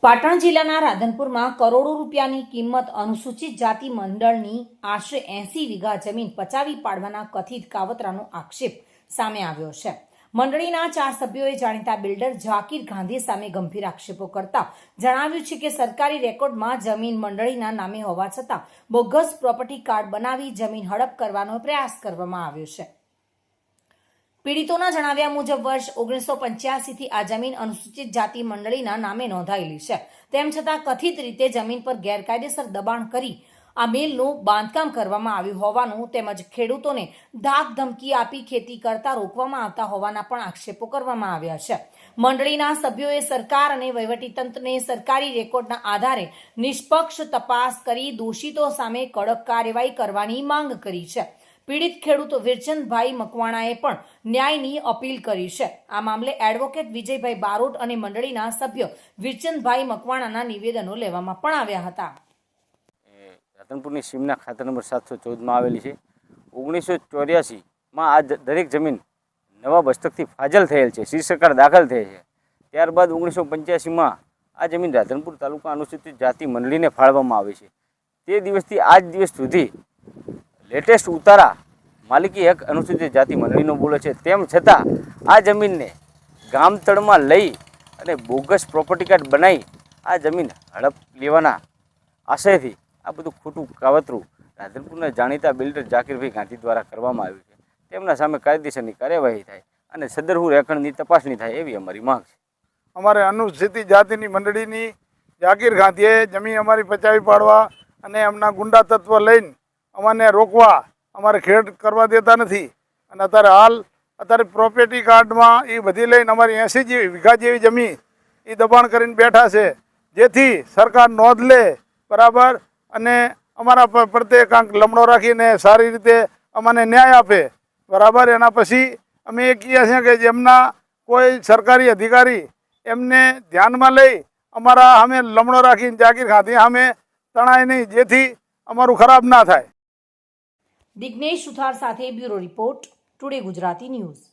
પાટણ જિલ્લાના રાધનપુરમાં કરોડો રૂપિયાની કિંમત અનુસૂચિત જાતિ મંડળની આશરે 80 વીઘા જમીન પચાવી પાડવાના કથિત કાવતરાનો આક્ષેપ સામે આવ્યો છે। મંડળીના 4 સભ્યોએ જાણીતા બિલ્ડર ઝાકીર ગાંધી સામે ગંભીર આક્ષેપો કરતા જણાવ્યું છે કે સરકારી રેકોર્ડમાં જમીન મંડળીના નામે હોવા છતાં બોગસ પ્રોપર્ટી કાર્ડ બનાવી જમીન હડપ કરવાનો પ્રયાસ કરવામાં આવ્યો છે। પીડિતોના જણાવ્યા મુજબ વર્ષ 1985 થી આ જમીન અનુસૂચિત જાતિ મંડળીના નામે નોંધાયેલી છે। તેમ છતાં કથિત રીતે જમીન પર ગેરકાયદેસર દબાણ કરી આ મિલનું બાંધકામ કરવામાં આવ્યું હોવાનું તેમજ ખેડૂતોને ધાક ધમકી આપી ખેતી કરતા રોકવામાં આવતા હોવાના પણ આક્ષેપો કરવામાં આવ્યા છે। મંડળીના સભ્યોએ સરકાર અને વહીવટીતંત્રને સરકારી રેકોર્ડના આધારે નિષ્પક્ષ તપાસ કરી દોષિતો સામે કડક કાર્યવાહી કરવાની માંગ કરી છે। પીડિત ખેડૂત વિરચંદભાઈ મકવાણાએ પણ ન્યાયની અપીલ કરી છે। આ મામલે એડવોકેટ વિજયભાઈ બારોટ અને મંડળીના સભ્ય વિરચંદભાઈ મકવાણાના નિવેદનો લેવામાં પણ આવ્યા હતા। રાધનપુરની સીમના ખાતા નંબર 714માં આવેલી છે। 1984માં આ દરેક જમીન નવા બસ્તકથી ફાજલ થયેલ છે, શ્રી સરકાર દાખલ થઈ છે। ત્યારબાદ 1985માં આ જમીન રાધનપુર તાલુકા અનુસૂચિત જાતિ મંડળીને ફાળવવામાં આવી છે। તે દિવસથી આજ દિવસ સુધી લેટેસ્ટ ઉતારા માલિકી હક અનુસૂચિત જાતિ મંડળીનો બોલે છે। તેમ છતાં આ જમીનને ગામતળમાં લઈ અને બોગસ પ્રોપર્ટી કાર્ડ બનાવી આ જમીન હડપ લેવાના આશયથી આ બધું ખોટું કાવતરું રાધનપુરના જાણીતા બિલ્ડર ઝાકીરભાઈ ગાંધી દ્વારા કરવામાં આવ્યું છે। તેમના સામે કાયદેસરની કાર્યવાહી થાય અને સદરહુ રેકર્ડની તપાસણી થાય એવી અમારી માંગ છે। અમારે અનુસૂચિત જાતિની મંડળીની ઝાકીર ગાંધીએ જમીન અમારી પચાવી પાડવા અને એમના ગુંડા તત્વ લઈને અમને રોકવા અમારે ખેડ કરવા દેતા નથી અને અત્યારે પ્રોપર્ટી કાર્ડમાં એ બધી લઈને અમારી 80 વીઘા જેવી જમીન એ દબાણ કરીને બેઠા છે, જેથી સરકાર નોંધ લે બરાબર અને અમારા પ્રત્યે કાંક લમણો રાખીને સારી રીતે અમને ન્યાય આપે બરાબર। એના પછી અમે એ કહીએ છીએ કે જેમના કોઈ સરકારી અધિકારી એમને ધ્યાનમાં લઈ અમારા સામે લમણો રાખીને ઝાકીર ગાંધી સામે તણાય નહીં, જેથી અમારું ખરાબ ના થાય। દિગ્નેશ સુથાર સાથે bureau report, today Gujarati news.